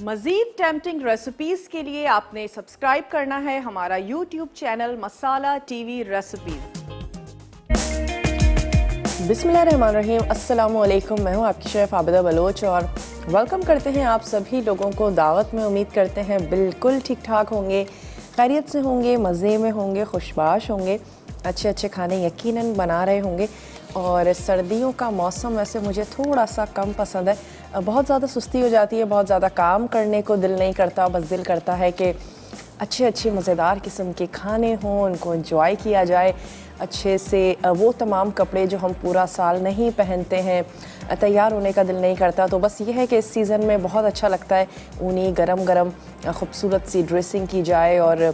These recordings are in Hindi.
मज़ीद टेम्पटिंग रेसिपीज़ के लिए आपने सब्सक्राइब करना है हमारा यूट्यूब चैनल मसाला टीवी रेसिपीज़। बिस्मिल्लाहिर्रहमानिर्रहीम, अस्सलामु अलैकुम। मैं हूँ आपकी शेफ़ आबिदा बलोच और वेलकम करते हैं आप सभी लोगों को दावत में। उम्मीद करते हैं बिल्कुल ठीक ठाक होंगे, खैरियत से होंगे, मज़े में होंगे, खुशबाश होंगे, अच्छे अच्छे खाने यकीनन बना रहे होंगे। और सर्दियों का मौसम वैसे मुझे थोड़ा सा कम पसंद है, बहुत ज़्यादा सुस्ती हो जाती है, बहुत ज़्यादा काम करने को दिल नहीं करता, बस दिल करता है कि अच्छे अच्छे मज़ेदार किस्म के खाने हों, उनको एंजॉय किया जाए अच्छे से। वो तमाम कपड़े जो हम पूरा साल नहीं पहनते हैं, तैयार होने का दिल नहीं करता, तो बस ये है कि इस सीज़न में बहुत अच्छा लगता है ऊनी गरम गरम खूबसूरत सी ड्रेसिंग की जाए और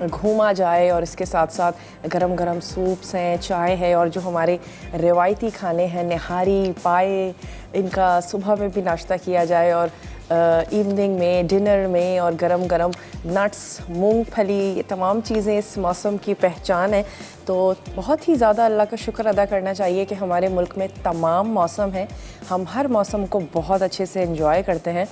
घूमा जाए, और इसके साथ साथ गरम गरम सूप्स हैं, चाय है, और जो हमारे रिवायती खाने हैं निहारी पाए, इनका सुबह में भी नाश्ता किया जाए और इवनिंग में डिनर में, और गरम गरम नट्स, मूंगफली, ये तमाम चीज़ें इस मौसम की पहचान है। तो बहुत ही ज़्यादा अल्लाह का शुक्र अदा करना चाहिए कि हमारे मुल्क में तमाम मौसम हैं, हम हर मौसम को बहुत अच्छे से एंजॉय करते हैं।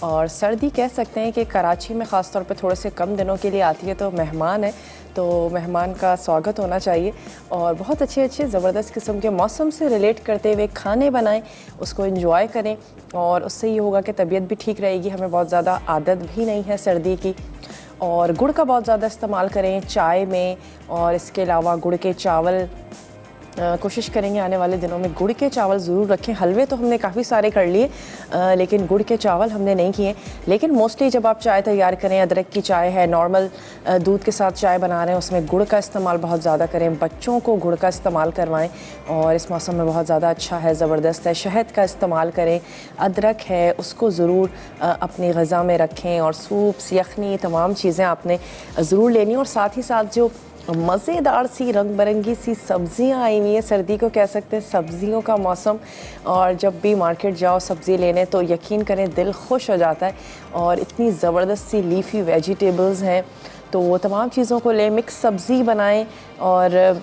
और सर्दी कह सकते हैं कि कराची में ख़ास तौर पे थोड़े से कम दिनों के लिए आती है, तो मेहमान है, तो मेहमान का स्वागत होना चाहिए और बहुत अच्छे अच्छे ज़बरदस्त किस्म के मौसम से रिलेट करते हुए खाने बनाएं, उसको एंजॉय करें, और उससे ये होगा कि तबीयत भी ठीक रहेगी। हमें बहुत ज़्यादा आदत भी नहीं है सर्दी की। और गुड़ का बहुत ज़्यादा इस्तेमाल करें चाय में, और इसके अलावा गुड़ के चावल कोशिश करेंगे आने वाले दिनों में गुड़ के चावल ज़रूर रखें। हलवे तो हमने काफ़ी सारे कर लिए, लेकिन गुड़ के चावल हमने नहीं किए। लेकिन मोस्टली जब आप चाय तैयार करें, अदरक की चाय है, नॉर्मल दूध के साथ चाय बना रहे हैं, उसमें गुड़ का इस्तेमाल बहुत ज़्यादा करें, बच्चों को गुड़ का इस्तेमाल करवाएं, और इस मौसम में बहुत ज़्यादा अच्छा है, ज़बरदस्त है। शहद का इस्तेमाल करें, अदरक है उसको ज़रूर अपनी ग़िज़ा में रखें, और सूप्स, यखनी, तमाम चीज़ें आपने ज़रूर लेनी। और साथ ही साथ जो मज़ेदार सी रंग बिरंगी सी सब्ज़ियाँ आई हुई हैं, सर्दी को कह सकते हैं सब्ज़ियों का मौसम, और जब भी मार्केट जाओ सब्ज़ी लेने तो यकीन करें दिल खुश हो जाता है। और इतनी ज़बरदस्त सी लीफी वेजिटेबल्स हैं, तो वो तमाम चीज़ों को ले मिक्स सब्ज़ी बनाएं, और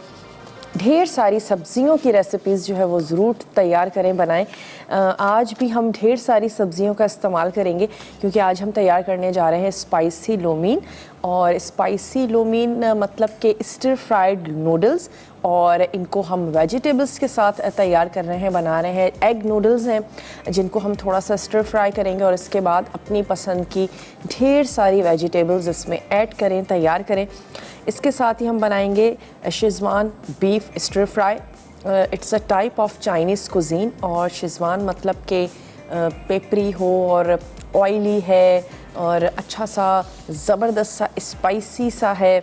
ढेर सारी सब्ज़ियों की रेसिपीज़ जो है वो ज़रूर तैयार करें, बनाएं। आज भी हम ढेर सारी सब्ज़ियों का इस्तेमाल करेंगे, क्योंकि आज हम तैयार करने जा रहे हैं स्पाइसी लोमीन। और स्पाइसी लोमीन मतलब के स्टर फ्राइड नूडल्स, और इनको हम वेजिटेबल्स के साथ तैयार कर रहे हैं, बना रहे हैं। एग नूडल्स हैं जिनको हम थोड़ा सा स्टर फ्राई करेंगे, और इसके बाद अपनी पसंद की ढेर सारी वेजिटेबल्स इसमें ऐड करें, तैयार करें। इसके साथ ही हम बनाएंगे Schezwan beef stir fry. It's a type of Chinese cuisine, और शेज़वान मतलब के पेपरी हो और ऑयली है और अच्छा सा ज़बरदस्त सा स्पाइसी सा है।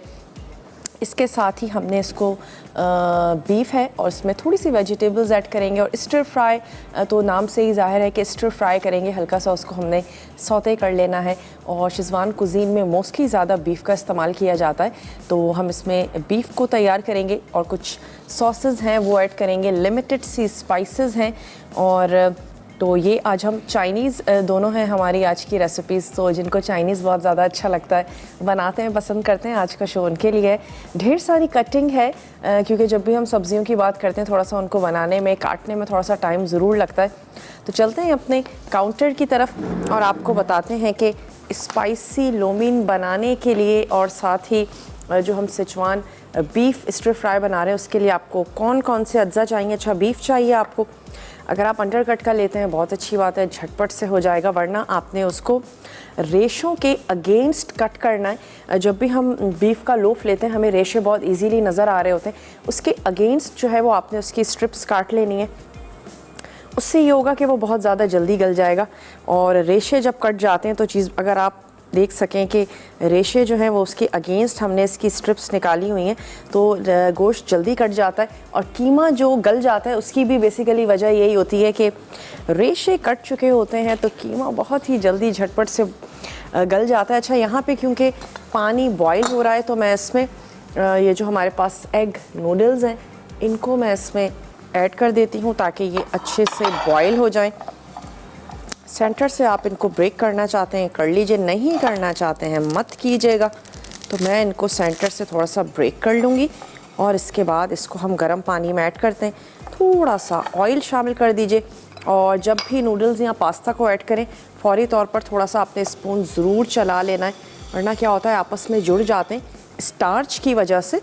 इसके साथ ही हमने इसको बीफ है और इसमें थोड़ी सी वेजिटेबल्स ऐड करेंगे, और स्टर फ्राई तो नाम से ही ज़ाहिर है कि स्टर फ्राई करेंगे, हल्का सा उसको हमने सौते कर लेना है। और शेज़वान कुज़ीन में मोस्टली ज़्यादा बीफ का इस्तेमाल किया जाता है, तो हम इसमें बीफ को तैयार करेंगे और कुछ सॉसेस हैं वो ऐड करेंगे, लिमिटेड सी स्पाइसेस हैं। और तो ये आज हम चाइनीज़ दोनों हैं हमारी आज की रेसिपीज़। तो जिनको चाइनीज़ बहुत ज़्यादा अच्छा लगता है, बनाते हैं, पसंद करते हैं, आज का शो उनके लिए है। ढेर सारी कटिंग है, क्योंकि जब भी हम सब्जियों की बात करते हैं थोड़ा सा उनको बनाने में, काटने में थोड़ा सा टाइम ज़रूर लगता है। तो चलते हैं अपने काउंटर की तरफ और आपको बताते हैं कि स्पाइसी लोमीन बनाने के लिए, और साथ ही जो हम सिचवान बीफ स्टर फ्राई बना रहे हैं उसके लिए आपको कौन कौन से अज्जा चाहिए। अच्छा, बीफ चाहिए आपको, अगर आप अंडर कट का लेते हैं बहुत अच्छी बात है, झटपट से हो जाएगा, वरना आपने उसको रेशों के अगेंस्ट कट करना है। जब भी हम बीफ का लोफ लेते हैं हमें रेशे बहुत इजीली नज़र आ रहे होते हैं, उसके अगेंस्ट जो है वो आपने उसकी स्ट्रिप्स काट लेनी है। उससे ये होगा कि वो बहुत ज़्यादा जल्दी गल जाएगा। और रेशे जब कट जाते हैं तो चीज़ अगर आप देख सकें कि रेशे जो हैं वो उसके अगेंस्ट हमने इसकी स्ट्रिप्स निकाली हुई हैं, तो गोश्त जल्दी कट जाता है। और कीमा जो गल जाता है उसकी भी बेसिकली वजह यही होती है कि रेशे कट चुके होते हैं, तो कीमा बहुत ही जल्दी झटपट से गल जाता है। अच्छा, यहाँ पे क्योंकि पानी बॉयल हो रहा है तो मैं इसमें ये जो हमारे पास एग नूडल्स हैं इनको मैं इसमें ऐड कर देती हूँ ताकि ये अच्छे से बॉयल हो जाएं। सेंटर से आप इनको ब्रेक करना चाहते हैं कर लीजिए, नहीं करना चाहते हैं मत कीजिएगा। तो मैं इनको सेंटर से थोड़ा सा ब्रेक कर लूँगी, और इसके बाद इसको हम गर्म पानी में ऐड करते हैं। थोड़ा सा ऑयल शामिल कर दीजिए, और जब भी नूडल्स या पास्ता को ऐड करें फौरी तौर पर थोड़ा सा आपने स्पून ज़रूर चला लेना है, वरना क्या होता है आपस में जुड़ जाते हैं स्टार्च की वजह से।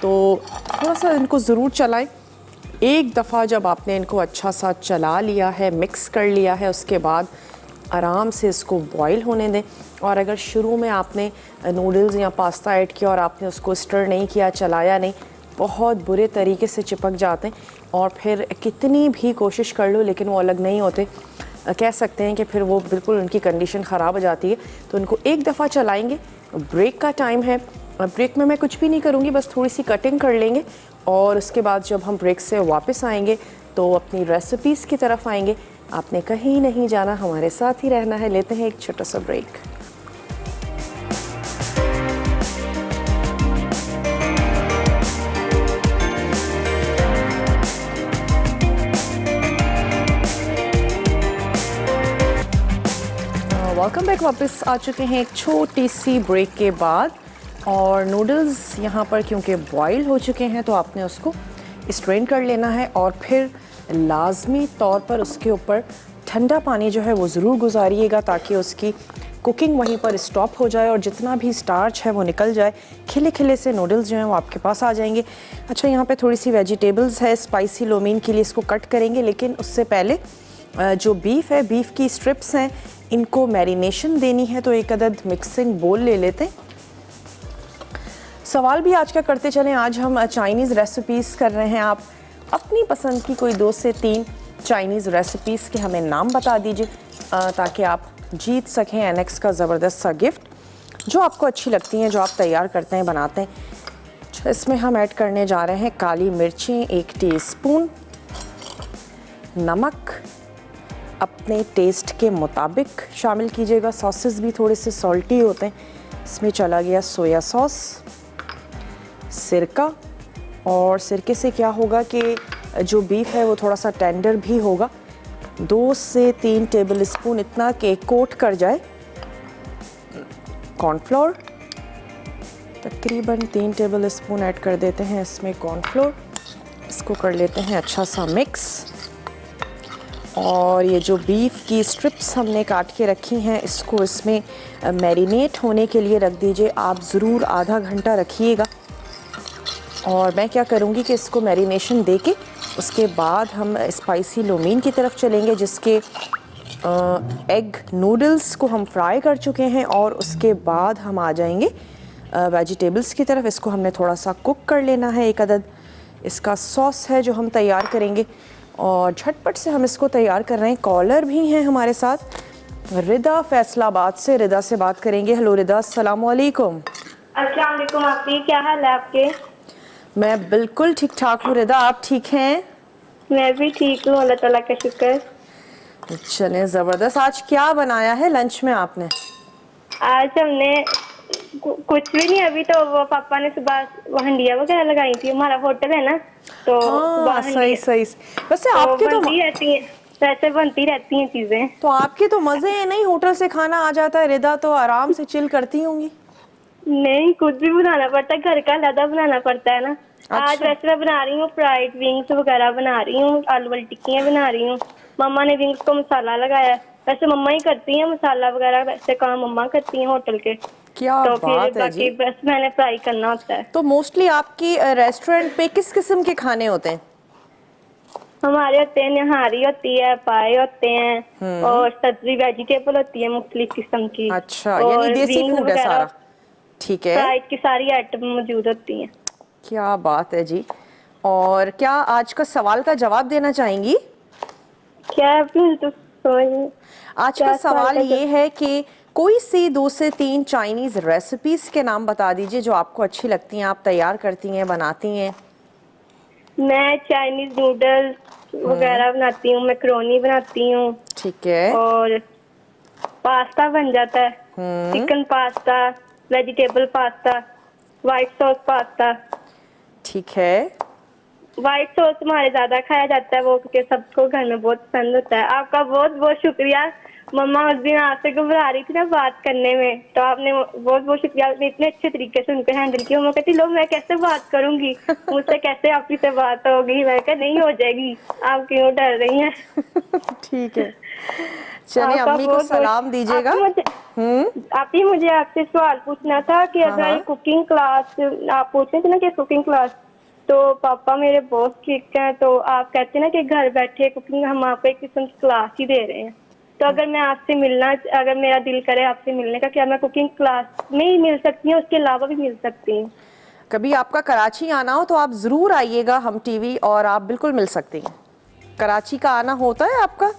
तो थोड़ा सा इनको ज़रूर चलाएं। एक दफ़ा जब आपने इनको अच्छा सा चला लिया है, मिक्स कर लिया है, उसके बाद आराम से इसको बॉईल होने दें। और अगर शुरू में आपने नूडल्स या पास्ता ऐड किया और आपने उसको स्टर नहीं किया, चलाया नहीं, बहुत बुरे तरीके से चिपक जाते हैं और फिर कितनी भी कोशिश कर लो लेकिन वो अलग नहीं होते। कह सकते हैं कि फिर वो बिल्कुल उनकी कंडीशन ख़राब हो जाती है। तो इनको एक दफ़ा चलाएंगे। ब्रेक का टाइम है, ब्रेक में मैं कुछ भी नहीं करूँगी, बस थोड़ी सी कटिंग कर लेंगे और उसके बाद जब हम ब्रेक से वापस आएंगे तो अपनी रेसिपीज़ की तरफ आएंगे। आपने कहीं नहीं जाना, हमारे साथ ही रहना है। लेते हैं एक छोटा सा ब्रेक। Welcome back. वापस आ चुके हैं एक छोटी सी ब्रेक के बाद। और नूडल्स यहाँ पर क्योंकि बॉईल हो चुके हैं तो आपने उसको स्ट्रेन कर लेना है और फिर लाजमी तौर पर उसके ऊपर ठंडा पानी जो है वो ज़रूर गुजारिएगा ताकि उसकी कुकिंग वहीं पर स्टॉप हो जाए और जितना भी स्टार्च है वो निकल जाए। खिले खिले से नूडल्स जो हैं वो आपके पास आ जाएंगे। अच्छा, यहाँ पे थोड़ी सी वेजिटेबल्स है स्पाइसी लोमीन के लिए, इसको कट करेंगे, लेकिन उससे पहले जो बीफ है, बीफ की स्ट्रिप्स हैं, इनको मैरिनेशन देनी है। तो एक अदद मिक्सिंग बोल ले लेते हैं। सवाल भी आज का करते चलें। आज हम चाइनीज़ रेसिपीज़ कर रहे हैं। आप अपनी पसंद की कोई 2 से 3 चाइनीज़ रेसिपीज़ के हमें नाम बता दीजिए ताकि आप जीत सकें एनेक्स का ज़बरदस्त सा गिफ्ट जो आपको अच्छी लगती हैं, जो आप तैयार करते हैं, बनाते हैं। इसमें हम ऐड करने जा रहे हैं काली मिर्चें 1 टीस्पून, नमक अपने टेस्ट के मुताबिक शामिल कीजिएगा। सॉसेस भी थोड़े से सॉल्टी होते हैं। इसमें चला गया सोया सॉस, सिरका, और सिरके से क्या होगा कि जो बीफ है वो थोड़ा सा टेंडर भी होगा। 2 से 3 टेबल स्पून इतना कि कोट कर जाए। कॉर्नफ्लोर तकरीबन 3 टेबल स्पून ऐड कर देते हैं इसमें कॉर्नफ्लोर। इसको कर लेते हैं अच्छा सा मिक्स। और ये जो बीफ की स्ट्रिप्स हमने काट के रखी हैं इसको इसमें मैरिनेट होने के लिए रख दीजिए। आप ज़रूर आधा घंटा रखिएगा। और मैं क्या करूँगी कि इसको मैरिनेशन दे के उसके बाद हम स्पाइसी लोमीन की तरफ चलेंगे, जिसके एग नूडल्स को हम फ्राई कर चुके हैं। और उसके बाद हम आ जाएंगे वेजिटेबल्स की तरफ। इसको हमने थोड़ा सा कुक कर लेना है। एक अदद इसका सॉस है जो हम तैयार करेंगे और झटपट से हम इसको तैयार कर रहे हैं। कॉलर भी हैं हमारे साथ, रिदा फैसलाबाद से। रिदा से बात करेंगे। हेलो रिदा, अस्सलाम वालेकुम। अस्सलाम वालेकुम आपी, क्या हाल है आपके? मैं बिल्कुल ठीक ठाक हूँ रिदा, आप ठीक हैं? मैं भी ठीक हूँ, अल्लाह ताला का शुक्र। चलें, ज़बरदस्त। आज क्या बनाया है लंच में आपने? आज हमने कुछ भी नहीं, अभी तो वो पापा ने सुबह हंडिया वगैरह लगाई थी। हमारा होटल है ना, तो हाँ, सही सही। वैसे आपके तो बनती रहती है, वैसे बनती रहती हैं चीजें। तो आपके तो मजे हैं, नहीं होटल से खाना आ जाता है। रिदा तो आराम से चिल करती होंगी। नहीं, कुछ भी बनाना पड़ता है, घर का अलग बनाना पड़ता है ना। अच्छा। आज वैसे मैं बना रही हूँ फ्राइड विंग्स वगैरह बना रही हूँ, आलू वाली टिक्कियाँ बना रही हूँ। मम्मा ने विंग्स को मसाला लगाया है। वैसे मम्मा ही करती हैं मसाला वगैरह, वैसे काम मम्मा करती हैं होटल के। क्या तो बात फिर है जी। बाकी बस मैंने फ्राई करना होता है। तो मोस्टली आपकी रेस्टोरेंट पे किस किस्म के खाने होते हैं? हमारे होते हैं, निहारी होती है, पाए होते हैं और सब्जी वेजिटेबल होती है मुख्तलिफ किस्म की। अच्छा, यानी देसी फूड है सारा। ठीक है, फ्राइड की सारी आइटम मौजूद होती हैं। क्या बात है जी। और क्या आज का सवाल का जवाब देना चाहेंगी? क्या तो आज का सवाल ये है कि कोई सी 2 से 3 चाइनीज़ रेसिपीज़ के नाम बता दीजिए जो आपको अच्छी लगती हैं, आप तैयार करती हैं, बनाती हैं। मैं चाइनीज नूडल्स वगैरह बनाती हूँ, मैक्रोनी बनाती हूँ। ठीक है। और पास्ता बन जाता है, chicken pasta, vegetable pasta, white sauce pasta. ठीक है। व्हाइट सॉस हमारे ज्यादा खाया जाता है वो, क्योंकि सबको घर में बहुत पसंद होता है। आपका बहुत बहुत शुक्रिया मम्मा उस दिन आपसे घबरा रही थी ना बात करने में, तो आपने बहुत बहुत शुक्रिया, आपने इतने अच्छे तरीके से उनको हैंडल किया। मम्मा कहती लो मैं कैसे बात करूंगी, मुझसे कैसे आपकी से बात होगी। मैं कहा नहीं हो जाएगी, आप क्यों डर रही हैं। ठीक है, चलिए आपका अम्मी को बहुत सलाम दीजिएगा। आप ही मुझे आपसे सवाल पूछना था कि अगर कुकिंग क्लास आप पूछते थे ना कि कुकिंग क्लास, तो पापा मेरे बहुत स्ट्रिक्ट हैं, तो आप कहते हैं ना कि घर बैठे कुकिंग हम आपको एक किस्म की क्लास ही दे रहे हैं, तो अगर मैं आपसे मिलना, अगर मेरा दिल करे आपसे मिलने का, क्या मैं कुकिंग क्लास में ही मिल सकती हूँ, उसके अलावा भी मिल सकती हूँ? कभी आपका कराची आना हो तो आप ज़रूर आइएगा हम टीवी, और आप बिल्कुल मिल सकती हैं। कराची का आना होता है आपका।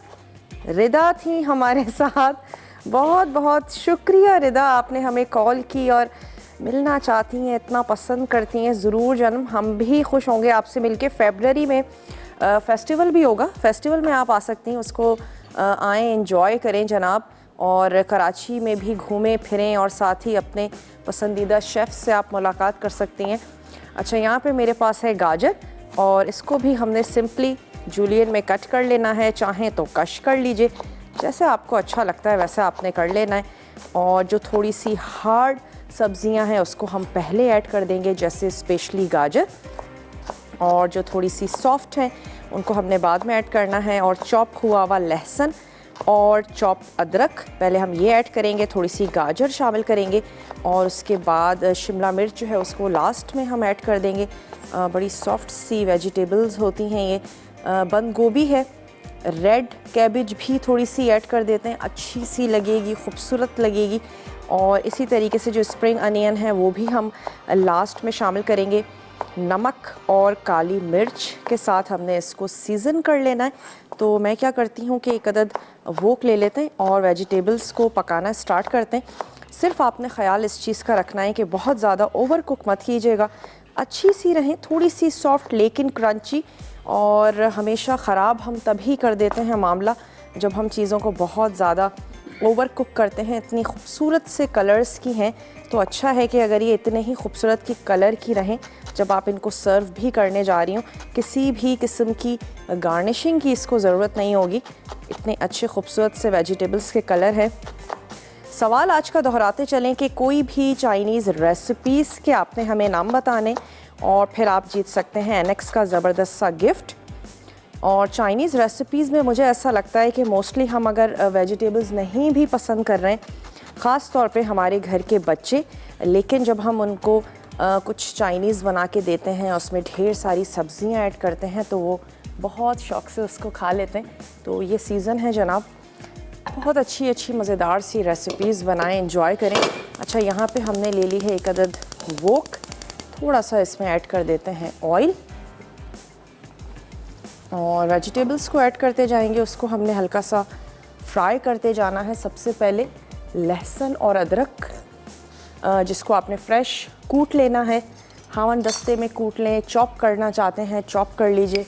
रिदा थी हमारे साथ, बहुत बहुत शुक्रिया रिदा, आपने हमें कॉल की और मिलना चाहती हैं, इतना पसंद करती हैं। ज़रूर जन्म, हम भी खुश होंगे आपसे मिलके। फरवरी में फेस्टिवल भी होगा, फेस्टिवल में आप आ सकती हैं, उसको आएँ एंजॉय करें जनाब, और कराची में भी घूमें फिरें, और साथ ही अपने पसंदीदा शेफ़ से आप मुलाकात कर सकती हैं। अच्छा, यहाँ पे मेरे पास है गाजर, और इसको भी हमने सिंपली जूलियन में कट कर लेना है, चाहें तो कश कर लीजिए, जैसे आपको अच्छा लगता है वैसे आपने कर लेना है। और जो थोड़ी सी हार्ड सब्जियां हैं उसको हम पहले ऐड कर देंगे, जैसे स्पेशली गाजर, और जो थोड़ी सी सॉफ्ट हैं उनको हमने बाद में ऐड करना है। और चॉप हुआ हुआ लहसुन और चॉप अदरक पहले हम ये ऐड करेंगे, थोड़ी सी गाजर शामिल करेंगे, और उसके बाद शिमला मिर्च जो है उसको लास्ट में हम ऐड कर देंगे। बड़ी सॉफ्ट सी वेजिटेबल्स होती हैं ये। बंद गोभी है, रेड कैबेज भी थोड़ी सी ऐड कर देते हैं, अच्छी सी लगेगी, खूबसूरत लगेगी। और इसी तरीके से जो स्प्रिंग अनियन है वो भी हम लास्ट में शामिल करेंगे। नमक और काली मिर्च के साथ हमने इसको सीज़न कर लेना है। तो मैं क्या करती हूँ कि एक अदद वोक ले लेते हैं और वेजिटेबल्स को पकाना स्टार्ट करते हैं। सिर्फ आपने ख्याल इस चीज़ का रखना है कि बहुत ज़्यादा ओवर कुक मत कीजिएगा, अच्छी सी रहें, थोड़ी सी सॉफ्ट लेकिन क्रंची। और हमेशा ख़राब हम तभी कर देते हैं मामला जब हम चीज़ों को बहुत ज़्यादा ओवर कुक करते हैं। इतनी खूबसूरत से कलर्स की हैं, तो अच्छा है कि अगर ये इतने ही खूबसूरत की कलर की रहें जब आप इनको सर्व भी करने जा रही हो, किसी भी किस्म की गार्निशिंग की इसको ज़रूरत नहीं होगी। इतने अच्छे खूबसूरत से वेजिटेबल्स के कलर हैं। सवाल आज का दोहराते चलें कि कोई भी चाइनीज़ रेसिपीज़ के आपने हमें नाम बताने, और फिर आप जीत सकते हैं एनेक्स का ज़बरदस्त सा गिफ्ट। और चाइनीज़ रेसिपीज़ में मुझे ऐसा लगता है कि मोस्टली हम अगर वेजिटेबल्स नहीं भी पसंद कर रहे हैं, ख़ास तौर पे हमारे घर के बच्चे, लेकिन जब हम उनको कुछ चाइनीज़ बना के देते हैं, उसमें ढेर सारी सब्ज़ियाँ ऐड करते हैं, तो वो बहुत शौक़ से उसको खा लेते हैं। तो ये सीज़न है जनाब, बहुत अच्छी अच्छी मज़ेदार सी रेसिपीज़ बनाएं, एंजॉय करें। अच्छा, यहाँ पे हमने ले ली है एक अदद वोक, थोड़ा सा इसमें ऐड कर देते हैं ऑयल, और वेजिटेबल्स को ऐड करते जाएंगे। उसको हमने हल्का सा फ्राई करते जाना है। सबसे पहले लहसुन और अदरक, जिसको आपने फ्रेश कूट लेना है, हावन दस्ते में कूट लें, चॉप करना चाहते हैं चॉप कर लीजिए।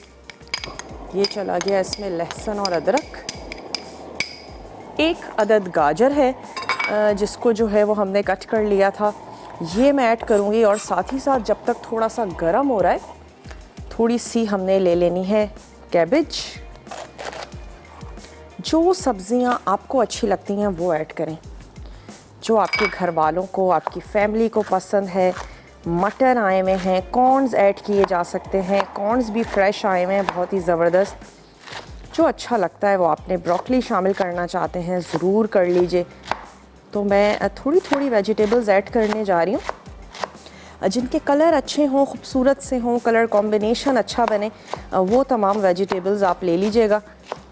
ये चला गया इसमें लहसुन और अदरक। एक अदद गाजर है जिसको जो है वो हमने कट कर लिया था, ये मैं ऐड करूँगी। और साथ ही साथ जब तक थोड़ा सा गर्म हो रहा है, थोड़ी सी हमने ले लेनी है कैबेज। जो सब्ज़ियाँ आपको अच्छी लगती हैं वो ऐड करें, जो आपके घर वालों को, आपकी फैमिली को पसंद है। मटर आए हुए हैं, कॉर्न्स ऐड किए जा सकते हैं, कॉर्न्स भी फ्रेश आए हुए हैं, बहुत ही ज़बरदस्त। जो अच्छा लगता है वो आपने, ब्रोकली शामिल करना चाहते हैं ज़रूर कर लीजिए। तो मैं थोड़ी थोड़ी वेजिटेबल्स ऐड करने जा रही हूँ। जिनके कलर अच्छे हों, खूबसूरत से हों, कलर कॉम्बिनेशन अच्छा बने, वो तमाम वेजिटेबल्स आप ले लीजिएगा।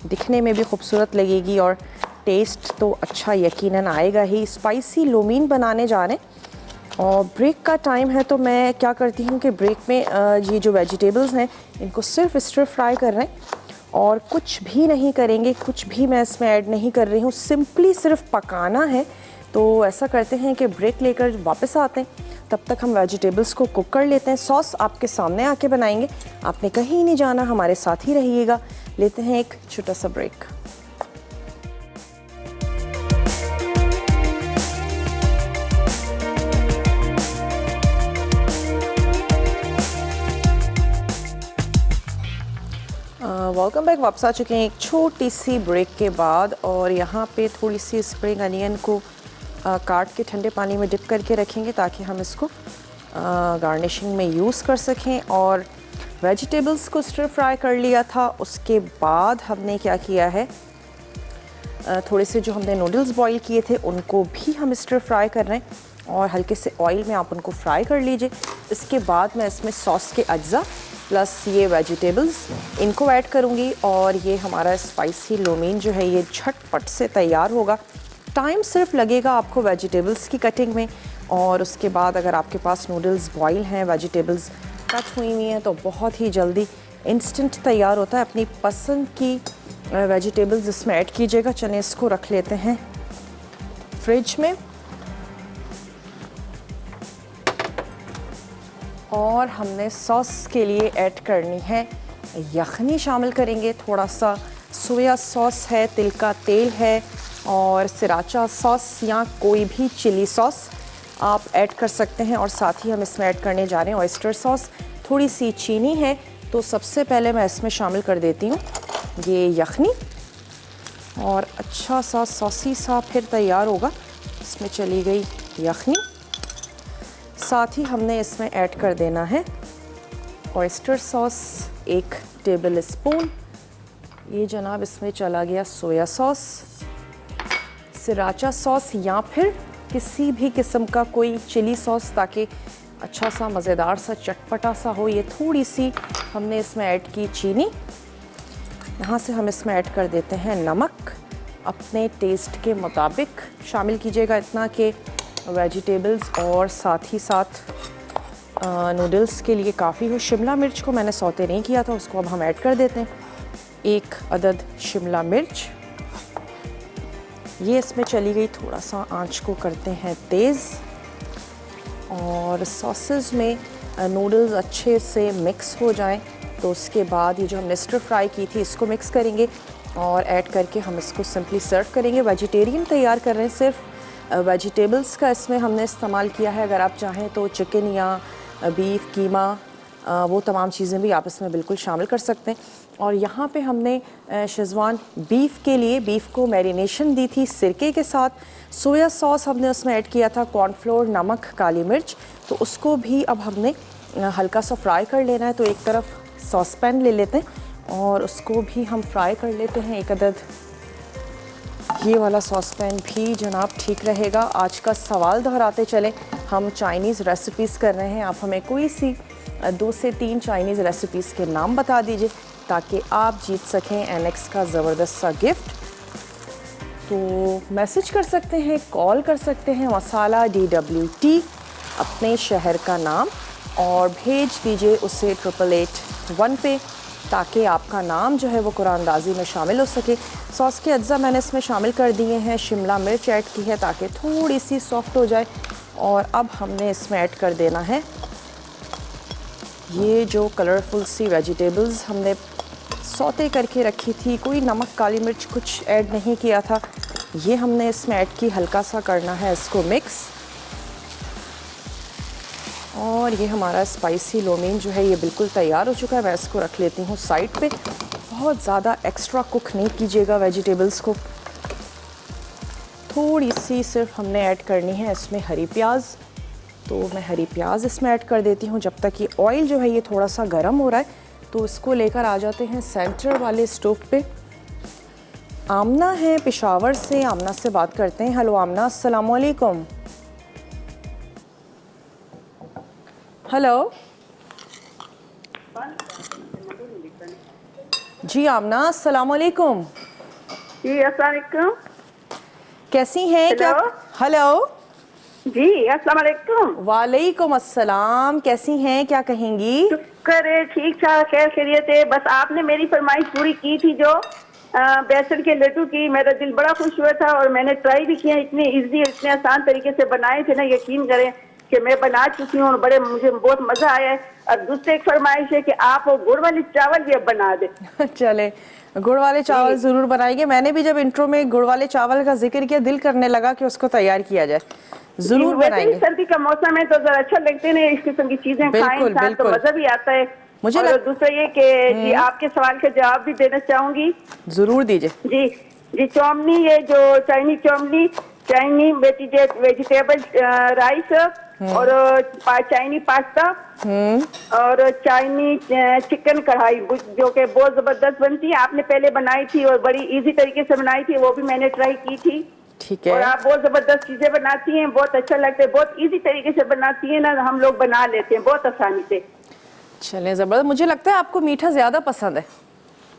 दिखने में भी खूबसूरत लगेगी और टेस्ट तो अच्छा यकीनन आएगा ही। स्पाइसी लोमीन बनाने जा रहे हैं और ब्रेक का टाइम है, तो मैं क्या करती हूँ कि ब्रेक में ये जो वेजिटेबल्स हैं इनको सिर्फ स्टर फ्राई कर रहे हैं और कुछ भी नहीं करेंगे, कुछ भी मैं इसमें ऐड नहीं कर रही हूँ, सिंपली सिर्फ पकाना है। तो ऐसा करते हैं कि ब्रेक लेकर वापस आते हैं, तब तक हम वेजिटेबल्स को कुक कर लेते हैं। सॉस आपके सामने आके बनाएंगे, आपने कहीं नहीं जाना, हमारे साथ ही रहिएगा। लेते हैं एक छोटा सा ब्रेक। Welcome back. वापस आ चुके हैं एक छोटी सी ब्रेक के बाद और यहाँ पे थोड़ी सी स्प्रिंग अनियन को काट के ठंडे पानी में डिप करके रखेंगे ताकि हम इसको गार्निशिंग में यूज़ कर सकें। और वेजिटेबल्स को स्टर फ्राई कर लिया था। उसके बाद हमने क्या किया है, थोड़े से जो हमने नूडल्स बॉईल किए थे उनको भी हम स्टर फ्राई कर रहे हैं और हल्के से ऑयल में आप उनको फ्राई कर लीजिए। इसके बाद मैं इसमें सॉस के अज्जा प्लस ये वेजिटेबल्स इनको ऐड करूँगी और ये हमारा स्पाइसी लोमीन जो है ये झटपट से तैयार होगा। टाइम सिर्फ लगेगा आपको वेजिटेबल्स की कटिंग में और उसके बाद अगर आपके पास नूडल्स बॉईल हैं, वेजिटेबल्स कट हुई हुई हैं तो बहुत ही जल्दी इंस्टेंट तैयार होता है। अपनी पसंद की वेजिटेबल्स इसमें ऐड कीजिएगा। चलिए इसको रख लेते हैं फ्रिज में। और हमने सॉस के लिए ऐड करनी है यखनी, शामिल करेंगे। थोड़ा सा सोया सॉस है, तिल का तेल है और सिराचा सॉस या कोई भी चिली सॉस आप ऐड कर सकते हैं। और साथ ही हम इसमें ऐड करने जा रहे हैं ऑयस्टर सॉस। थोड़ी सी चीनी है तो सबसे पहले मैं इसमें शामिल कर देती हूँ ये यखनी और अच्छा सा सॉसी सा फिर तैयार होगा। इसमें चली गई यखनी। साथ ही हमने इसमें ऐड कर देना है ऑयस्टर सॉस 1 टेबल स्पून। ये जनाब इसमें चला गया सोया सॉस, सिराचा सॉस या फिर किसी भी किस्म का कोई चिली सॉस ताकि अच्छा सा मज़ेदार सा चटपटा सा हो। ये थोड़ी सी हमने इसमें ऐड की चीनी। यहाँ से हम इसमें ऐड कर देते हैं नमक, अपने टेस्ट के मुताबिक शामिल कीजिएगा इतना कि वेजिटेबल्स और साथ ही साथ नूडल्स के लिए काफ़ी हो। शिमला मिर्च को मैंने सौते नहीं किया था, उसको अब हम ऐड कर देते हैं। 1 अदद शिमला मिर्च ये इसमें चली गई। थोड़ा सा आंच को करते हैं तेज़ और सॉसेस में नूडल्स अच्छे से मिक्स हो जाएं तो उसके बाद ये जो हमने स्टर फ्राई की थी इसको मिक्स करेंगे और ऐड करके हम इसको सिंपली सर्व करेंगे। वेजिटेरियन तैयार कर रहे हैं, सिर्फ वेजिटेबल्स का इसमें हमने इस्तेमाल किया है। अगर आप चाहें तो चिकन या बीफ, कीमा, वो तमाम चीज़ें भी आप इसमें बिल्कुल शामिल कर सकते हैं। और यहाँ पे हमने शेज़वान बीफ के लिए बीफ को मैरिनेशन दी थी सिरके के साथ। सोया सॉस हमने उसमें ऐड किया था, कॉर्नफ्लोर, नमक, काली मिर्च, तो उसको भी अब हमने हल्का सा फ्राई कर लेना है। तो एक तरफ सॉस पैन ले लेते हैं और उसको भी हम फ्राई कर लेते हैं। 1 अदद ये वाला सॉस पैन भी जनाब ठीक रहेगा। आज का सवाल दोहराते चलें, हम चाइनीज़ रेसिपीज़ कर रहे हैं, आप हमें कोई सी 2 से 3 चाइनीज़ रेसिपीज़ के नाम बता दीजिए ताकि आप जीत सकें NX का ज़बरदस्त सा गिफ्ट। तो मैसेज कर सकते हैं, कॉल कर सकते हैं, मसाला DWT अपने शहर का नाम और भेज दीजिए उसे 8881 पे ताकि आपका नाम जो है वो कुरानदाजी में शामिल हो सके। सॉस के अज्जा मैंने इसमें शामिल कर दिए हैं, शिमला मिर्च ऐड की है ताकि थोड़ी सी सॉफ्ट हो जाए। और अब हमने इसमें ऐड कर देना है ये जो कलरफुल सी वेजिटेबल्स हमने सौते करके रखी थी। कोई नमक, काली मिर्च कुछ ऐड नहीं किया था, ये हमने इसमें ऐड की। हल्का सा करना है इसको मिक्स। और ये हमारा स्पाइसी लोमीन जो है ये बिल्कुल तैयार हो चुका है। मैं इसको रख लेती हूँ साइड पे। बहुत ज़्यादा एक्स्ट्रा कुक नहीं कीजिएगा वेजिटेबल्स को। थोड़ी सी सिर्फ हमने ऐड करनी है इसमें हरी प्याज, तो मैं हरी प्याज इसमें ऐड कर देती हूँ। जब तक ये ऑयल जो है ये थोड़ा सा गर्म हो रहा है तो इसको लेकर आ जाते हैं सेंटर वाले स्टोव पे। आमना है पेशावर से, आमना से बात करते हैं। हेलो आमना, अस्सलाम वालेकुम। हेलो जी आमना, अस्सलाम वालेकुम। जी अस्सलाम वालेकुम। कैसी हैं? क्या? हेलो जी अस्सलाम वालेकुम। वालेकुम अस्सलाम। कैसी हैं? क्या कहेंगी? शुक्र है, ठीक ठाक, खैर खैरियत है। बस आपने मेरी फरमाइश पूरी की थी जो बेसन के लड्डू की, मेरा दिल बड़ा खुश हुआ था और मैंने ट्राई भी किया। इतने इजी, इतने आसान तरीके से बनाए थे ना, यकीन करें कि मैं बना चुकी हूँ और मुझे बहुत मजा आया है। और दूसरी एक फरमाइश है कि आप वो गुड़ वाले चावल भी अब बना दे। चले, गुड़ वाले चावल जरूर बनाएंगे। मैंने भी जब इंट्रो में गुड़ वाले चावल का जिक्र किया, दिल करने लगा कि उसको तैयार किया जाए। जरूर बनाएंगे। सर्दी का मौसम है तो जरा अच्छा लगते हैं इस किस्म की चीजें खाएं, इंसान तो मजा भी आता है। मुझे और दूसरा ये कि जी आपके सवाल का जवाब भी देना चाहूंगी। जरूर दीजिए। जी जी, चौमनी, ये जो चाइनीज चौमनी, चाइनीज वेजिटेबल राइस और चाइनीज पास्ता और चाइनीज चिकन कढ़ाई जो कि बहुत जबरदस्त बनती है। आपने पहले बनाई थी और बड़ी इजी तरीके से बनाई थी, वो भी मैंने ट्राई की थी। ठीक है। और आप बहुत जबरदस्त चीजें बनाती हैं, बहुत अच्छा लगता है, बहुत इजी तरीके से बनाती हैं ना, हम लोग बना लेते हैं बहुत आसानी से। चलें, जबरदस्त। मुझे लगता है आपको मीठा ज्यादा पसंद है।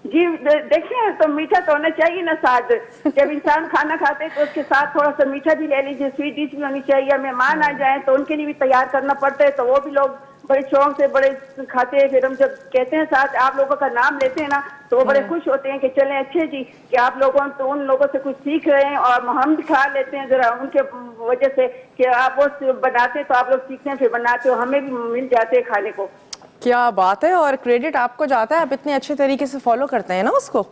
जी देखिए, तो मीठा तो होना चाहिए ना साथ। जब इंसान खाना खाते हैं तो उसके साथ थोड़ा सा मीठा भी ले लीजिए, स्वीट डिश भी होनी चाहिए। मेहमान आ जाए तो उनके लिए भी तैयार करना पड़ता है, तो वो भी लोग बड़े शौक से बड़े खाते हैं। फिर हम जब कहते हैं साथ आप लोगों का नाम लेते हैं ना, तो वो बड़े खुश होते हैं कि चलें अच्छे जी कि आप लोगों तो उन लोगों से कुछ सीख रहे हैं और हम भी खा लेते हैं जरा उनके वजह से कि आप वो बनाते हैं तो आप लोग सीखते हैं, फिर बनाते हो, हमें भी मिल जाते हैं खाने को। क्या बात है, और क्रेडिट आपको जाता है, आप इतने अच्छे तरीके से फॉलो करते हैं ना उसको।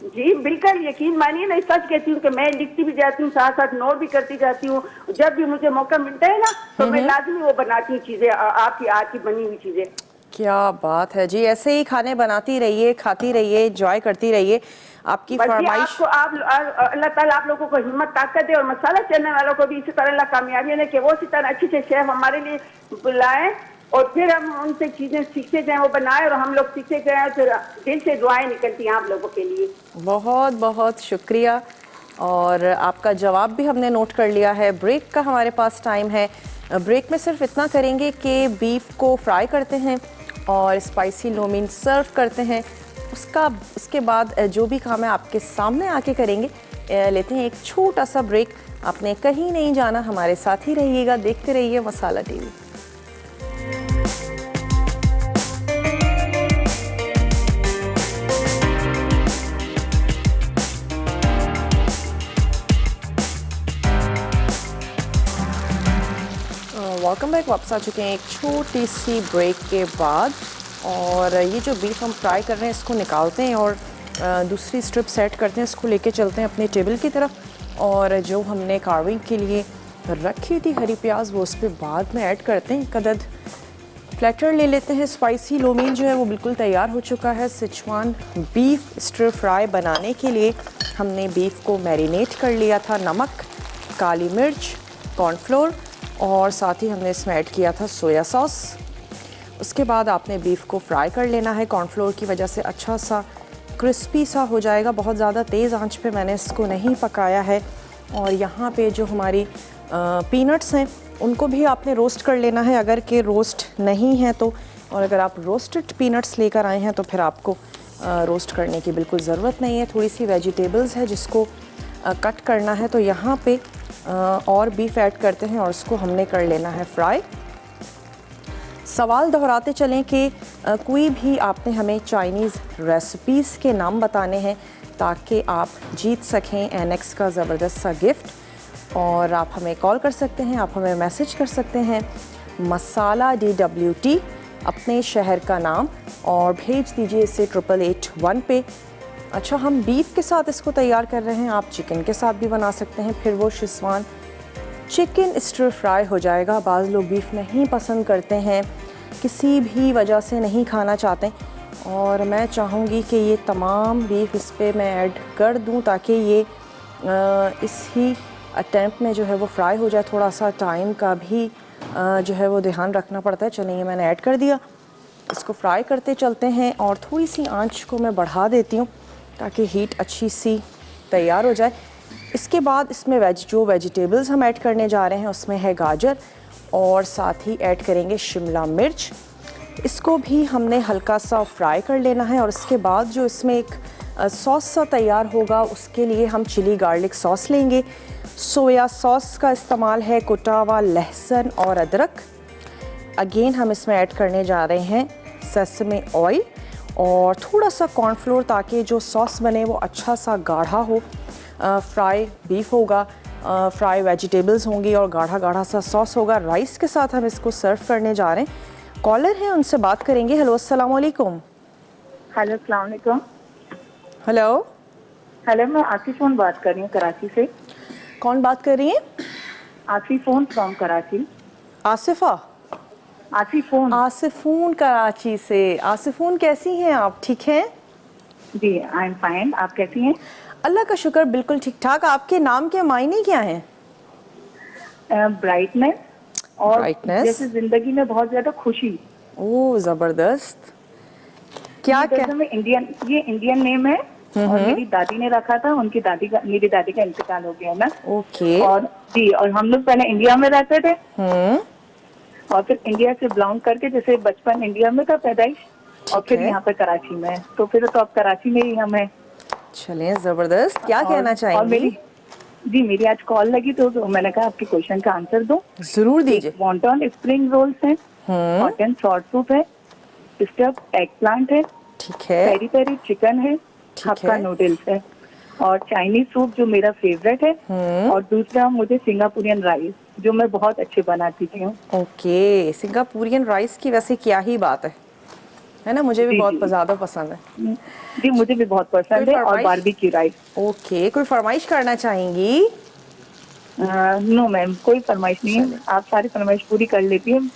जी बिल्कुल, यकीन मानिए ना, सच कहती हूँ कि मैं लिखती भी जाती हूँ, साथ साथ नोट भी करती जाती हूँ। जब भी मुझे मौका मिलता है ना तो मैं लाजमी वो बनाती हूँ चीजें, आपकी हाथ की बनी हुई चीजें। क्या बात है जी, ऐसे ही खाने बनाती रहिए, खाती रहिए, एंजॉय करती रहिए। आपकी फरमाइश आपको अल्लाह ताला आप लोगों को हिम्मत ताकत दे और मसाला चैनल वालों को भी इसी तरह अल्लाह कामयाबी है कि वो इसी तरह अच्छे शेफ हमारे लिए बुलाएं और फिर हम उनसे चीजें सीखते जाएं, वो बनाए और हम लोग सीखते जाएं। फिर दिल से दुआएं निकलती हैं आप लोगों के लिए। बहुत बहुत शुक्रिया, और आपका जवाब भी हमने नोट कर लिया है। ब्रेक का हमारे पास टाइम है। ब्रेक में सिर्फ इतना करेंगे कि बीफ को फ्राई करते हैं और स्पाइसी लोमीन सर्व करते हैं। उसके बाद जो भी काम है आपके सामने आके करेंगे। लेते हैं एक छोटा सा ब्रेक। आपने कहीं नहीं जाना, हमारे साथ ही रहिएगा, देखते रहिए मसाला टीवी। Welcome back. वापस आ चुके हैं एक छोटी सी ब्रेक के बाद, और ये जो बीफ हम फ्राई कर रहे हैं इसको निकालते हैं और दूसरी स्ट्रिप सेट करते हैं। इसको लेके चलते हैं अपने टेबल की तरफ, और जो हमने कार्विंग के लिए रखी थी हरी प्याज वो उस पर बाद में ऐड करते हैं। कदद प्लेटर ले लेते हैं। स्पाइसी लोमीन जो है वो बिल्कुल तैयार हो चुका है। सिचुआन बीफ स्टर फ्राई बनाने के लिए हमने बीफ को मैरिनेट कर लिया था। नमक, काली मिर्च, कॉर्नफ्लोर और साथ ही हमने इसमें ऐड किया था सोया सॉस। उसके बाद आपने बीफ को फ्राई कर लेना है। कॉर्नफ्लोर की वजह से अच्छा सा क्रिस्पी सा हो जाएगा। बहुत ज़्यादा तेज़ आंच पे मैंने इसको नहीं पकाया है। और यहाँ पे जो हमारी पीनट्स हैं उनको भी आपने रोस्ट कर लेना है अगर के रोस्ट नहीं है तो। और अगर आप रोस्टेड पीनट्स लेकर आए हैं तो फिर आपको रोस्ट करने की बिल्कुल ज़रूरत नहीं है। थोड़ी सी वेजिटेबल्स है जिसको कट करना है, तो यहाँ पे और बीफ ऐड करते हैं और उसको हमने कर लेना है फ्राई। सवाल दोहराते चलें कि कोई भी आपने हमें चाइनीज़ रेसिपीज़ के नाम बताने हैं ताकि आप जीत सकें एनएक्स का ज़बरदस्त सा गिफ्ट। और आप हमें कॉल कर सकते हैं, आप हमें मैसेज कर सकते हैं मसाला DWT अपने शहर का नाम और भेज दीजिए इसे 8881 पे। अच्छा, हम बीफ के साथ इसको तैयार कर रहे हैं, आप चिकन के साथ भी बना सकते हैं, फिर वो शेज़वान चिकन स्टर फ्राई हो जाएगा। बाज़ लोग बीफ नहीं पसंद करते हैं, किसी भी वजह से नहीं खाना चाहते, और मैं चाहूँगी कि ये तमाम बीफ इस पर मैं ऐड कर दूँ ताकि ये इस ही अटैम्प्ट में जो है वो फ्राई हो जाए। थोड़ा सा टाइम का भी जो है वो ध्यान रखना पड़ता है। चलिए, ये मैंने ऐड कर दिया। इसको फ्राई करते चलते हैं और थोड़ी सी आंच को मैं बढ़ा देती हूँ ताकि हीट अच्छी सी तैयार हो जाए। इसके बाद इसमें जो वेजिटेबल्स हम ऐड करने जा रहे हैं उसमें है गाजर और साथ ही ऐड करेंगे शिमला मिर्च। इसको भी हमने हल्का सा फ्राई कर लेना है। और इसके बाद जो इसमें एक सॉस सा तैयार होगा उसके लिए हम चिली गार्लिक सॉस लेंगे। सोया सॉस का इस्तेमाल है, कुटा हुआ लहसुन और अदरक। अगेन हम इसमें ऐड करने जा रहे हैं सेसमे ऑयल और थोड़ा सा कॉर्नफ्लोर ताकि जो सॉस बने वो अच्छा सा गाढ़ा हो। फ्राई बीफ होगा, फ्राई वेजिटेबल्स होंगी और गाढ़ा गाढ़ा सा सॉस होगा। राइस के साथ हम इसको सर्व करने जा रहे हैं। कॉलर हैं, उनसे बात करेंगे। हेलो, अस्सलाम वालेकुम। हेलो, अस्सलाम वालेकुम। हेलो हेलो, मैं आसिफोन बात कर रही हूँ कराची से। कौन बात कर रही हैं? आसिफोन फ्रॉम कराची। आसिफा, आसिफून। आसिफून कराची से। आसिफून कैसी हैं आप, ठीक हैं? जी आई एम फाइन, आप कैसी हैं? अल्लाह का शुक्र, बिल्कुल ठीक ठाक। आपके नाम के मायने क्या हैं? ब्राइटनेस और Brightness? जैसे जिंदगी में बहुत ज्यादा खुशी। ओह ज़बरदस्त। क्या क्या? में ये इंडियन नेम है और मेरी दादी ने रखा था, मेरी दादी का इंतकाल हो गया ना। ओके। और जी, और हम लोग पहले इंडिया में रहते थे और फिर इंडिया से बिलोंग करके, जैसे बचपन इंडिया में था पैदाइश, और फिर है। यहाँ पे कराची में, तो फिर तो अब कराची में ही हम हैं। चलें, ज़बरदस्त। क्या कहना और चाहेंगी? मेरी आज कॉल लगी तो मैंने कहा आपके क्वेश्चन का आंसर दो। ज़रूर दीजिए। वॉन्टन स्प्रिंग रोल्स हैं, हॉट एंड सॉर्ट सूप है, स्टफ एग प्लांट है, ठीक है। पेरी पेरी चिकन है, हक्का नूडल्स है, और चाइनीज सूप जो मेरा फेवरेट है, और दूसरा मुझे सिंगापुरियन राइस जो मैं बहुत अच्छे बनाती हूँ। ओके, सिंगापुरियन राइस की वैसे क्या ही बात है ना, मुझे भी जी, बहुत जी। ज़्यादा पसंद है। जी मुझे भी बहुत पसंद कोई है, और फरमाइश? Barbecue rice. ओके, कोई फरमाइश करना चाहेंगी? नो मैम, कोई फरमाइश नहीं है, आप सारी फरमाइश पूरी कर लेती हैं,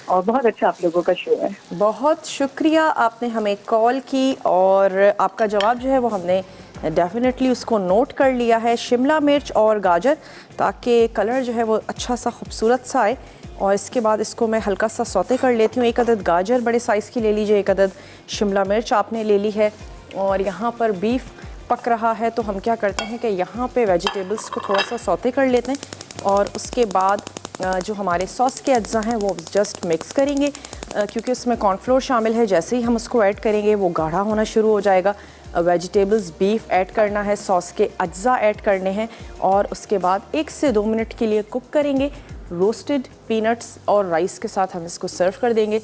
और बहुत अच्छा आप लोगों का शो है। बहुत शुक्रिया, आपने हमें कॉल की और आपका जवाब जो है वो हमने डेफिनेटली उसको नोट कर लिया है। शिमला मिर्च और गाजर, ताकि कलर जो है वो अच्छा सा खूबसूरत सा आए। और इसके बाद इसको मैं हल्का सा सौते कर लेती हूँ। एक अदद गाजर बड़े साइज़ की ले लीजिए, एक अदद शिमला मिर्च आपने ले ली है, और यहाँ पर बीफ पक रहा है, तो हम क्या करते हैं कि यहाँ पे वेजिटेबल्स को थोड़ा सा सौते कर लेते हैं, और उसके बाद जो हमारे सॉस के अज्जा हैं वो जस्ट मिक्स करेंगे, क्योंकि उसमें कॉर्नफ्लोर शामिल है। जैसे ही हम उसको ऐड करेंगे वो गाढ़ा होना शुरू हो जाएगा। वेजिटेबल्स, बीफ ऐड करना है, सॉस के अज्जा ऐड करने हैं, और उसके बाद 1 से 2 मिनट के लिए कुक करेंगे। रोस्टेड पीनट्स और राइस के साथ हम इसको सर्व कर देंगे।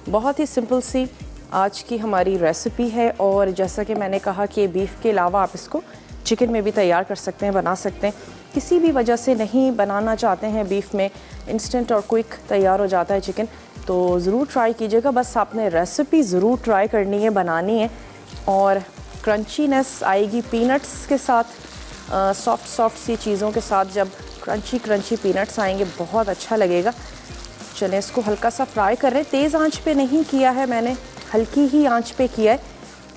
बहुत ही सिंपल सी आज की हमारी रेसिपी है, और जैसा कि मैंने कहा कि बीफ के अलावा आप इसको चिकन में भी तैयार कर सकते हैं, बना सकते हैं। किसी भी वजह से नहीं बनाना चाहते हैं बीफ में, इंस्टेंट और क्विक तैयार हो जाता है चिकन, तो ज़रूर ट्राई कीजिएगा। बस आपने रेसिपी ज़रूर ट्राई करनी है, बनानी है, और क्रंचीनेस आएगी पीनट्स के साथ, सॉफ्ट सी चीज़ों के साथ। जब क्रंची पीनट्स आएंगे बहुत अच्छा लगेगा। चलें, इसको हल्का सा फ्राई कर रहे हैं, तेज़ आंच पे नहीं किया है मैंने, हल्की ही आंच पे किया है।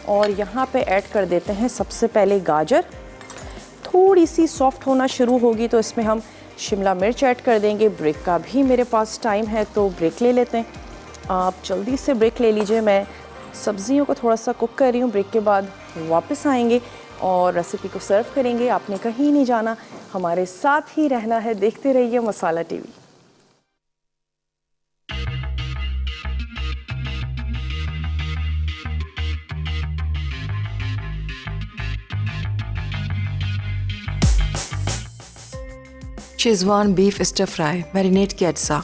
और यहाँ पे ऐड कर देते हैं सबसे पहले गाजर। थोड़ी सी सॉफ्ट होना शुरू होगी तो इसमें हम शिमला मिर्च ऐड कर देंगे। ब्रेक का भी मेरे पास टाइम है तो ब्रेक ले लेते हैं। आप जल्दी से ब्रेक ले लीजिए, मैं सब्जियों को थोड़ा सा कुक कर रही हूँ। ब्रेक के बाद वापस आएंगे और रेसिपी को सर्व करेंगे। आपने कहीं नहीं जाना, हमारे साथ ही रहना है। देखते रहिए Masala TV. Schezwan beef stir fry, marinate के अज्जा,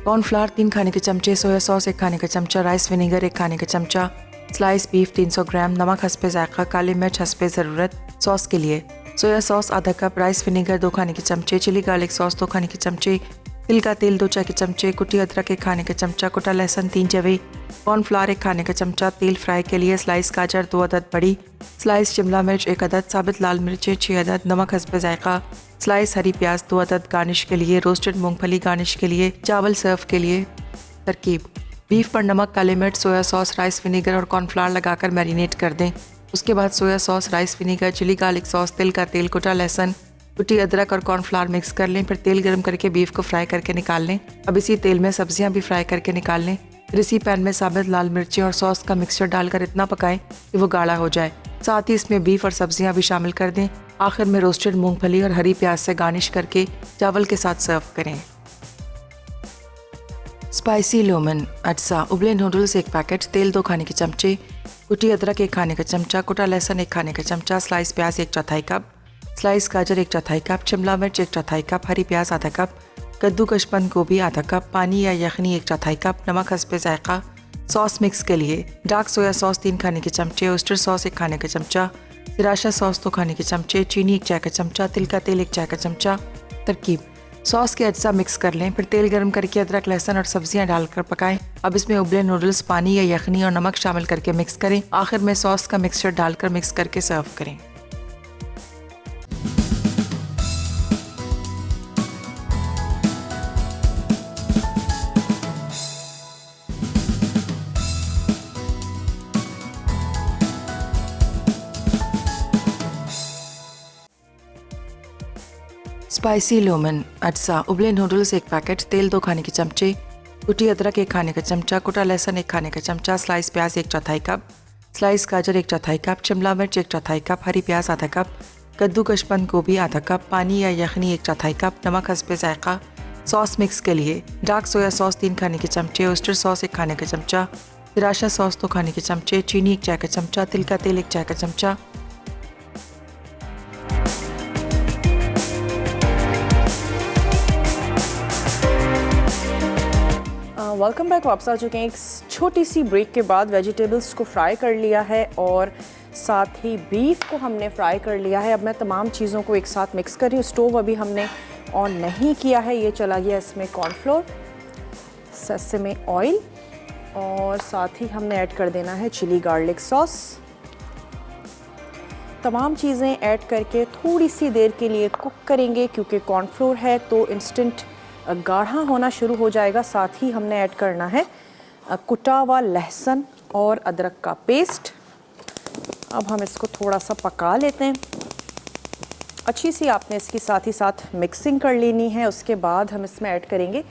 कॉर्नफ्लावर 3 खाने के चमचे, सोया सॉस 1 खाने का चमचा, राइस विनेगर 1 खाने का चमचा, स्लाइस बीफ 300 ग्राम, नमक हस्बे जायका, काली मिर्च हस्बे ज़रूरत। सॉस के लिए सोया सॉस आधा कप, राइस विनेगर 2 खाने के चमचे, चिली गार्लिक सॉस 2 खाने के चमचे, तिल का तेल 2 चाय के चमचे, कुटी अदरक 1 खाने का चमचा, कुटा लहसुन 3 जवे, कॉर्नफ्लावर 1 खाने का चमचा। तेल फ्राई के लिए स्लाइस गाजर 2 अदद बड़ी, स्लाइस शिमला मिर्च 1 अदद, साबित लाल मिर्चें 6 अदद, नमक हस्बे जायका, स्लाइस हरी प्याज 2 अदद। गार्निश के लिए रोस्टेड मूंगफली, गार्निश के लिए चावल। सर्व के लिए तरकीब: बीफ पर नमक, काली मिर्च, सोया सॉस, राइस विनेगर और कॉर्नफ्लावर लगाकर मैरिनेट कर दें। उसके बाद soya sauce, rice vinegar, chilli garlic sauce, तिल का तेल, कुटा लहसुन, कुटी अदरक और कॉर्नफ्लावर मिक्स कर लें। फिर तेल गर्म करके बीफ को फ्राई करके निकाल लें। अब इसी तेल में सब्जियां भी फ्राई करके निकाल लें। फिर इसी पैन में साबित लाल मिर्चें और सॉस का मिक्सचर डालकर इतना पकाएं कि वो गाढ़ा हो जाए। साथ ही इसमें बीफ और सब्जियां भी शामिल कर दें। आखिर में रोस्टेड मूंगफली और हरी प्याज से गार्निश करके चावल के साथ सर्व करें। स्पाइसी लोमन अज्जा, उबले नूडल्स 1 पैकेट, तेल 2 खाने के चमचे, कुटी अदरक 1 खाने का चमचा, कुटा लहसुन 1 खाने का चमचा, स्लाइस प्याज 1/4 कप, स्लाइस गाजर 1/4 कप, शिमला मिर्च 1/4 कप, हरी प्याज आधा कप, कद्दूकश बंद गोभी आधा कप, पानी या यखनी 1/4 कप, नमक हस्बे जायका। सॉस मिक्स के लिए डार्क सोया सॉस 3 खाने के चमचे, ओस्टर सॉस 1 खाने का चमचा, सिराशा सॉस 2 खाने के चमचे, चीनी 1 चाय का चमचा, तिल का तेल 1 चाय का चमचा। तरकीब: सॉस के अज्जा मिक्स कर लें। फिर तेल गर्म करके अदरक लहसुन और सब्जियां डालकर पकाएं। अब इसमें उबले नूडल्स, पानी या यखनी और नमक शामिल करके मिक्स करें। आखिर में सॉस का मिक्सचर डालकर मिक्स करके सर्व करें। स्पाइसी लोमन अज्जा उबले नूडल्स 1 पैकेट, तेल 2 खाने के चमचे, कुटी अदरक 1 खाने का चमचा, कुटा लहसुन 1 खाने का चमचा, स्लाइस प्याज 1/4 कप, स्लाइस गाजर 1/4 कप, शिमला मिर्च 1/4 कप, हरी प्याज आधा कप, कद्दूकस बंद गोभी आधा कप, पानी या यखनी 1/4 कप, नमक हस्बे जायका। सॉस मिक्स के लिए डार्क सोया सॉस 3 खाने के चमचे, ओस्टर सॉस 1 खाने का चमचा, तिराशा सॉस 2 खाने के चमचे, चीनी 1 चाय का चमचा, तिल का तेल 1 चाय का चमचा। Welcome back. वापस आ चुके हैं। एक छोटी सी ब्रेक के बाद वेजिटेबल्स को फ्राई कर लिया है और साथ ही बीफ को हमने फ्राई कर लिया है। अब मैं तमाम चीज़ों को एक साथ मिक्स कर रही हूँ। स्टोव अभी हमने ऑन नहीं किया है। ये चला गया इसमें कॉर्नफ्लोर, सेसमे ऑयल और साथ ही हमने ऐड कर देना है चिली गार्लिक सॉस। तमाम चीज़ें ऐड करके थोड़ी सी देर के लिए कुक करेंगे क्योंकि कॉर्नफ्लोर है तो इंस्टेंट गाढ़ा होना शुरू हो जाएगा। साथ ही हमने ऐड करना है कुटा हुआ लहसुन और अदरक का पेस्ट। अब हम इसको थोड़ा सा पका लेते हैं। अच्छी सी आपने इसकी साथ ही साथ मिक्सिंग कर लेनी है। उसके बाद हम इसमें ऐड करेंगे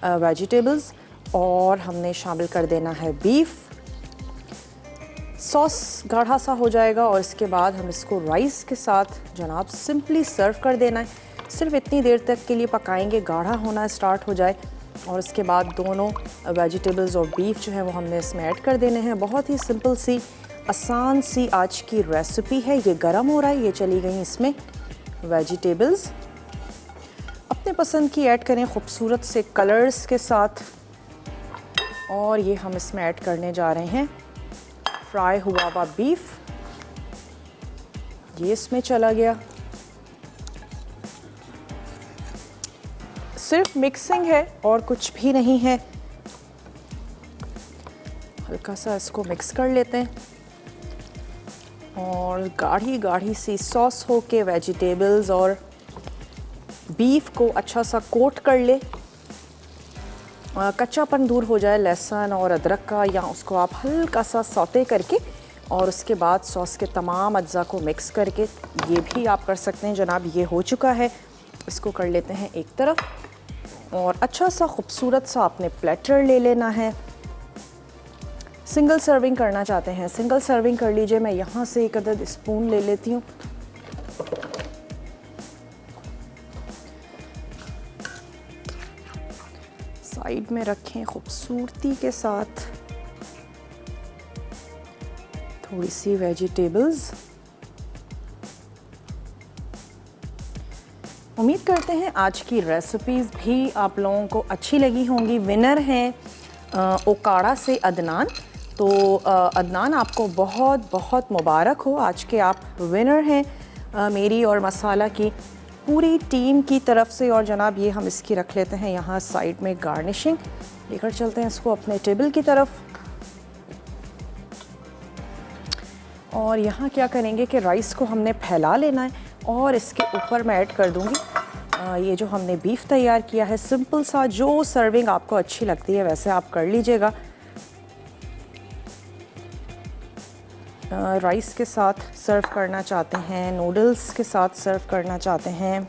वेजिटेबल्स और हमने शामिल कर देना है बीफ। सॉस गाढ़ा सा हो जाएगा और इसके बाद हम इसको राइस के साथ जनाब सिंपली सर्व कर देना है। सिर्फ इतनी देर तक के लिए पकाएंगे, गाढ़ा होना स्टार्ट हो जाए और इसके बाद दोनों वेजिटेबल्स और बीफ जो है वो हमने इसमें ऐड कर देने हैं। बहुत ही सिंपल सी आसान सी आज की रेसिपी है। ये गरम हो रहा है, ये चली गई इसमें वेजिटेबल्स। अपने पसंद की ऐड करें खूबसूरत से कलर्स के साथ। और ये हम इसमें ऐड करने जा रहे हैं फ्राई हुआ हुआ बीफ। ये इसमें चला गया। सिर्फ मिक्सिंग है और कुछ भी नहीं है। हल्का सा इसको मिक्स कर लेते हैं और गाढ़ी गाढ़ी सी सॉस हो के वेजिटेबल्स और बीफ को अच्छा सा कोट कर ले। कच्चापन दूर हो जाए लहसुन और अदरक का, या उसको आप हल्का सा सौते करके और उसके बाद सॉस के तमाम अज्जा को मिक्स करके ये भी आप कर सकते हैं। जनाब ये हो चुका है। इसको कर लेते हैं एक तरफ और अच्छा सा खूबसूरत सा आपने प्लेटर ले लेना है। सिंगल सर्विंग करना चाहते हैं सिंगल सर्विंग कर लीजिए। मैं यहाँ से एक अदद स्पून ले लेती हूँ। साइड में रखें खूबसूरती के साथ थोड़ी सी वेजिटेबल्स। उम्मीद करते हैं आज की रेसिपीज़ भी आप लोगों को अच्छी लगी होंगी। विनर हैं ओकाड़ा से अदनान। तो अदनान आपको बहुत बहुत मुबारक हो, आज के आप विनर हैं मेरी और मसाला की पूरी टीम की तरफ से। और जनाब ये हम इसकी रख लेते हैं यहाँ साइड में गार्निशिंग। लेकर चलते हैं इसको अपने टेबल की तरफ। और यहाँ क्या करेंगे कि राइस को हमने फैला लेना है और इसके ऊपर मैं ऐड कर दूँगी ये जो हमने बीफ तैयार किया है। सिंपल सा, जो सर्विंग आपको अच्छी लगती है वैसे आप कर लीजिएगा। राइस के साथ सर्व करना चाहते हैं, नूडल्स के साथ सर्व करना चाहते हैं,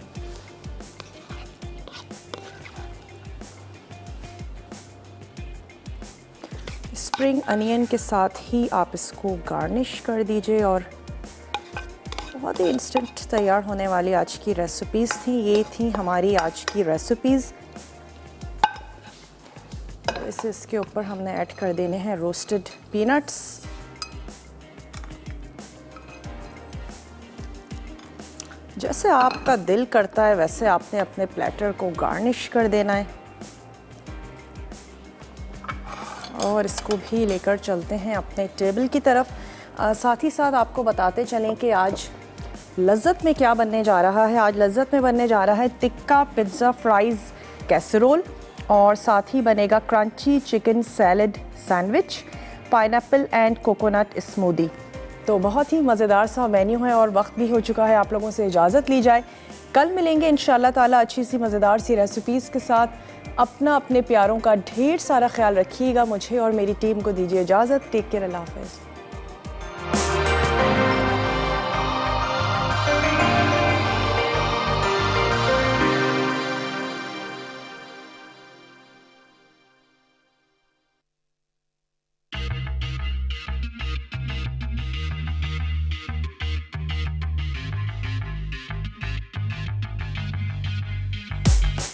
स्प्रिंग अनियन के साथ ही आप इसको गार्निश कर दीजिए। और बहुत ही इंस्टेंट तैयार होने वाली आज की रेसिपीज़ थी। ये थी हमारी आज की रेसिपीज़। वैसे इसके ऊपर हमने ऐड कर देने हैं रोस्टेड पीनट्स। जैसे आपका दिल करता है वैसे आपने अपने प्लेटर को गार्निश कर देना है। और इसको भी लेकर चलते हैं अपने टेबल की तरफ। साथ ही साथ आपको बताते चलें कि आज लज़्ज़त में क्या बनने जा रहा है। आज लज़्ज़त में बनने जा रहा है टिक्का पिज़्ज़ा फ्राइज़ कैसरोल और साथ ही बनेगा crunchy chicken salad sandwich, pineapple and coconut smoothie. तो बहुत ही मज़ेदार सा मेन्यू है और वक्त भी हो चुका है। आप लोगों से इजाज़त ली जाए। कल मिलेंगे इंशाल्लाह ताला अच्छी सी मज़ेदार सी रेसिपीज़ के साथ। अपना अपने प्यारों का ढेर सारा ख्याल रखिएगा। मुझे और मेरी टीम को दीजिए इजाज़त। टेक केयर, अल्लाह हाफ़िज़।